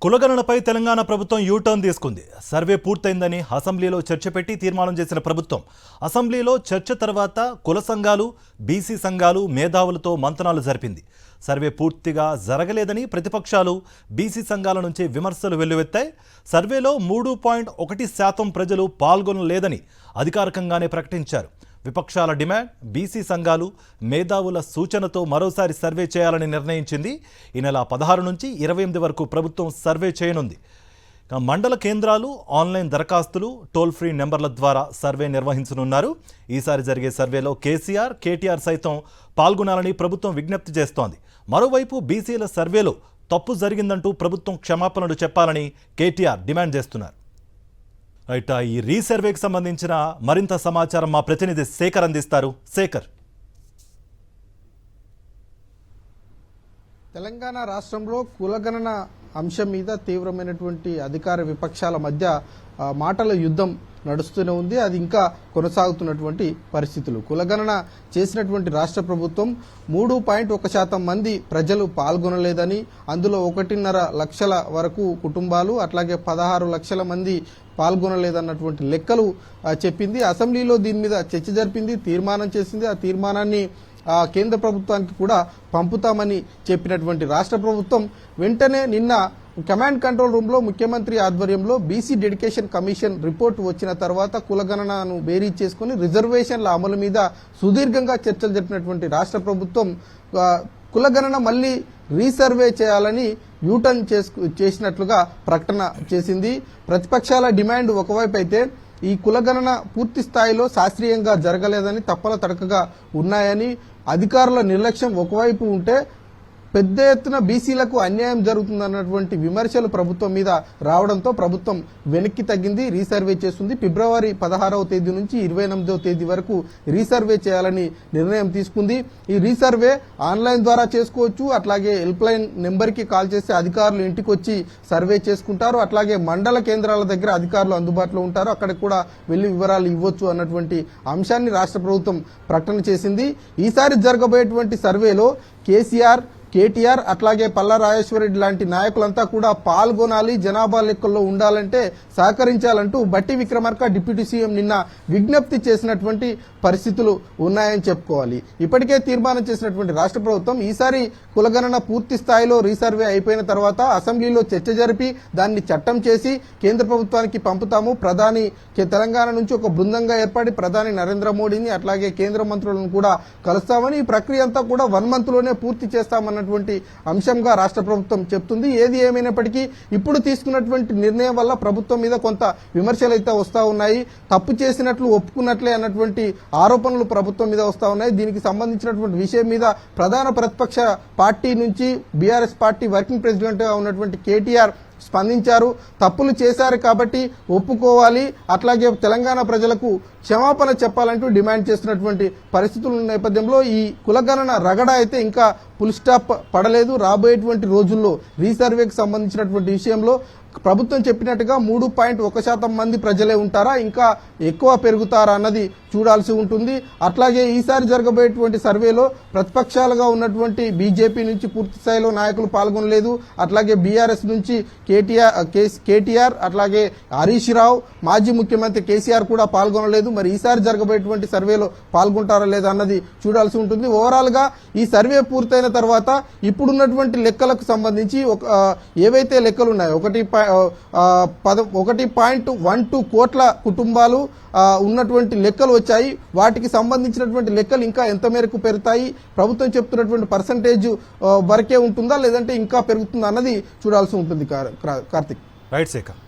కులగణనపై తెలంగాణ ప్రభుత్వం యూటర్న్ తీసుకుంది. సర్వే పూర్తయిందని అసెంబ్లీలో చర్చ పెట్టి తీర్మానం చేసిన ప్రభుత్వం అసెంబ్లీలో చర్చ తర్వాత కుల సంఘాలు, బీసీ సంఘాలు, మేధావులతో మంతనాలు జరిపింది. సర్వే పూర్తిగా జరగలేదని ప్రతిపక్షాలు, బీసీ సంఘాల నుంచి విమర్శలు వెల్లువెత్తాయి. సర్వేలో 3.1% ప్రజలు పాల్గొనలేదని అధికారికంగానే ప్రకటించారు. విపక్షాల డిమాండ్, బీసీ సంఘాలు, మేధావుల సూచనతో మరోసారి సర్వే చేయాలని నిర్ణయించింది. ఈ నెల 16 నుంచి 28 వరకు ప్రభుత్వం సర్వే చేయనుంది. మండల కేంద్రాలు, ఆన్లైన్ దరఖాస్తులు, టోల్ ఫ్రీ నెంబర్ల ద్వారా సర్వే నిర్వహించనున్నారు. ఈసారి జరిగే సర్వేలో కేసీఆర్, కేటీఆర్ సైతం పాల్గొనాలని ప్రభుత్వం విజ్ఞప్తి చేస్తోంది. మరోవైపు బీసీల సర్వేలో తప్పు జరిగిందంటూ ప్రభుత్వం క్షమాపణలు చెప్పాలని కేటీఆర్ డిమాండ్ చేస్తున్నారు. రైట్, ఈ రీసర్వేకి సంబంధించిన మరింత సమాచారం మా ప్రతినిధి శేఖర్ అందిస్తారు. శేఖర్, తెలంగాణ రాష్ట్రంలో కులగణన అంశం మీద తీవ్రమైనటువంటి అధికార విపక్షాల మధ్య మాటల యుద్ధం నడుస్తూనే ఉంది. అది ఇంకా కొనసాగుతున్నటువంటి పరిస్థితులు. కులగణన చేసినటువంటి రాష్ట్ర ప్రభుత్వం 3.1% మంది ప్రజలు పాల్గొనలేదని, అందులో 1.5 లక్షల వరకు కుటుంబాలు, అట్లాగే 16 లక్షల మంది పాల్గొనలేదన్నటువంటి లెక్కలు చెప్పింది. అసెంబ్లీలో దీని మీద చర్చ జరిపింది, తీర్మానం చేసింది. ఆ తీర్మానాన్ని కేంద్ర ప్రభుత్వానికి కూడా పంపుతామని చెప్పినటువంటి రాష్ట్ర ప్రభుత్వం వెంటనే నిన్న కమాండ్ కంట్రోల్ రూమ్ లో ముఖ్యమంత్రి ఆధ్వర్యంలో బీసీ డెడికేషన్ కమిషన్ రిపోర్ట్ వచ్చిన తర్వాత కులగణనను బేరీజ్ చేసుకుని రిజర్వేషన్ల అమలు మీద సుదీర్ఘంగా చర్చలు జరిపినటువంటి రాష్ట్ర ప్రభుత్వం కులగణన మళ్లీ రీసర్వే చేయాలని యూటర్న్ చేసినట్లుగా ప్రకటన చేసింది. ప్రతిపక్షాల డిమాండ్ ఒకవైపు అయితే ఈ కులగణన పూర్తి స్థాయిలో శాస్త్రీయంగా జరగలేదని, తప్పల తడకగా ఉన్నాయని, అధికారుల నిర్లక్ష్యం ఒకవైపు ఉంటే పెద్ద ఎత్తున బీసీలకు అన్యాయం జరుగుతుందన్నటువంటి విమర్శలు ప్రభుత్వం మీద రావడంతో ప్రభుత్వం వెనక్కి తగ్గింది, రీసర్వే చేస్తుంది. ఫిబ్రవరి 16వ తేదీ నుంచి 28వ తేదీ వరకు రీసర్వే చేయాలని నిర్ణయం తీసుకుంది. ఈ రీసర్వే ఆన్లైన్ ద్వారా చేసుకోవచ్చు, అట్లాగే హెల్ప్ లైన్ నెంబర్కి కాల్ చేసి అధికారులు ఇంటికి వచ్చి సర్వే చేసుకుంటారు. అట్లాగే మండల కేంద్రాల దగ్గర అధికారులు అందుబాటులో ఉంటారు, అక్కడికి కూడా వెళ్లి వివరాలు ఇవ్వచ్చు అన్నటువంటి అంశాన్ని రాష్ట్ర ప్రభుత్వం ప్రకటన చేసింది. ఈసారి జరగబోయేటువంటి సర్వేలో కేసీఆర్, కేటీఆర్, అట్లాగే పల్లా రాజేశ్వరరెడ్డి లాంటి నాయకులంతా కూడా పాల్గొనాలి, జనాభా లెక్కల్లో ఉండాలంటే సహకరించాలంటూ బట్టి విక్రమార్క డిప్యూటీ సీఎం నిన్న విజ్ఞప్తి చేసినటువంటి పరిస్థితులు ఉన్నాయని చెప్పుకోవాలి. ఇప్పటికే తీర్మానం చేసినటువంటి రాష్ట్ర ప్రభుత్వం ఈసారి కులగణన పూర్తి స్థాయిలో రీసర్వే అయిపోయిన తర్వాత అసెంబ్లీలో చర్చ జరిపి దాన్ని చట్టం చేసి కేంద్ర ప్రభుత్వానికి పంపుతాము. ప్రధాని తెలంగాణ నుంచి ఒక బృందంగా ఏర్పడి ప్రధాని నరేంద్ర మోడీని, అట్లాగే కేంద్ర మంత్రులను కూడా కలుస్తామని, ఈ ప్రక్రియ అంతా కూడా 1 month లోనే పూర్తి చేస్తామన్న అంశంగా రాష్ట్ర ప్రభుత్వం చెప్తుంది. ఏది ఏమైనప్పటికీ ఇప్పుడు తీసుకున్నటువంటి నిర్ణయం వల్ల ప్రభుత్వం మీద కొంత విమర్శలు అయితే వస్తా ఉన్నాయి. తప్పు చేసినట్లు ఒప్పుకున్నట్లే అన్నటువంటి ఆరోపణలు ప్రభుత్వం మీద వస్తా ఉన్నాయి. దీనికి సంబంధించినటువంటి విషయం మీద ప్రధాన ప్రతిపక్ష పార్టీ నుంచి బీఆర్ఎస్ పార్టీ వర్కింగ్ ప్రెసిడెంట్ గా ఉన్నటువంటి కేటీఆర్ స్పందించారు. తప్పులు చేశారు కాబట్టి ఒప్పుకోవాలి, అట్లాగే తెలంగాణ ప్రజలకు క్షమాపణ చెప్పాలంటూ డిమాండ్ చేస్తున్నటువంటి పరిస్థితుల నేపథ్యంలో ఈ కులగణన రగడ అయితే ఇంకా ఫుల్ స్టాప్ పడలేదు. రాబోయేటువంటి రోజుల్లో రీసర్వేకి సంబంధించినటువంటి విషయంలో ప్రభుత్వం చెప్పినట్టుగా 3.1% మంది ప్రజలే ఉంటారా, ఇంకా ఎక్కువ పెరుగుతారా అన్నది చూడాల్సి ఉంటుంది. అట్లాగే ఈసారి జరగబోయేటువంటి సర్వేలో ప్రతిపక్షాలుగా ఉన్నటువంటి బీజేపీ నుంచి పూర్తి స్థాయిలో నాయకులు పాల్గొనలేదు, అట్లాగే బీఆర్ఎస్ నుంచి కేటీఆర్, అట్లాగే హరీష్ రావు, మాజీ ముఖ్యమంత్రి కేసీఆర్ కూడా పాల్గొనలేదు. మరి ఈసారి జరగబోయేటువంటి సర్వేలో పాల్గొంటారా లేదా అన్నది చూడాల్సి ఉంటుంది. ఓవరాల్ గా ఈ సర్వే పూర్తయిన తర్వాత ఇప్పుడున్నటువంటి లెక్కలకు సంబంధించి ఏవైతే లెక్కలు ఉన్నాయో 1.12 కోట్ల కుటుంబాలు ఉన్నటువంటి లెక్కలు వచ్చాయి. వాటికి సంబంధించినటువంటి లెక్కలు ఇంకా ఎంత మేరకు పెరుగుతాయి, ప్రభుత్వం చెప్తున్నటువంటి పర్సంటేజ్ వరకే ఉంటుందా లేదంటే ఇంకా పెరుగుతుందా అన్నది చూడాల్సి ఉంటుంది. కార్తిక్. రైట్ శేఖర్.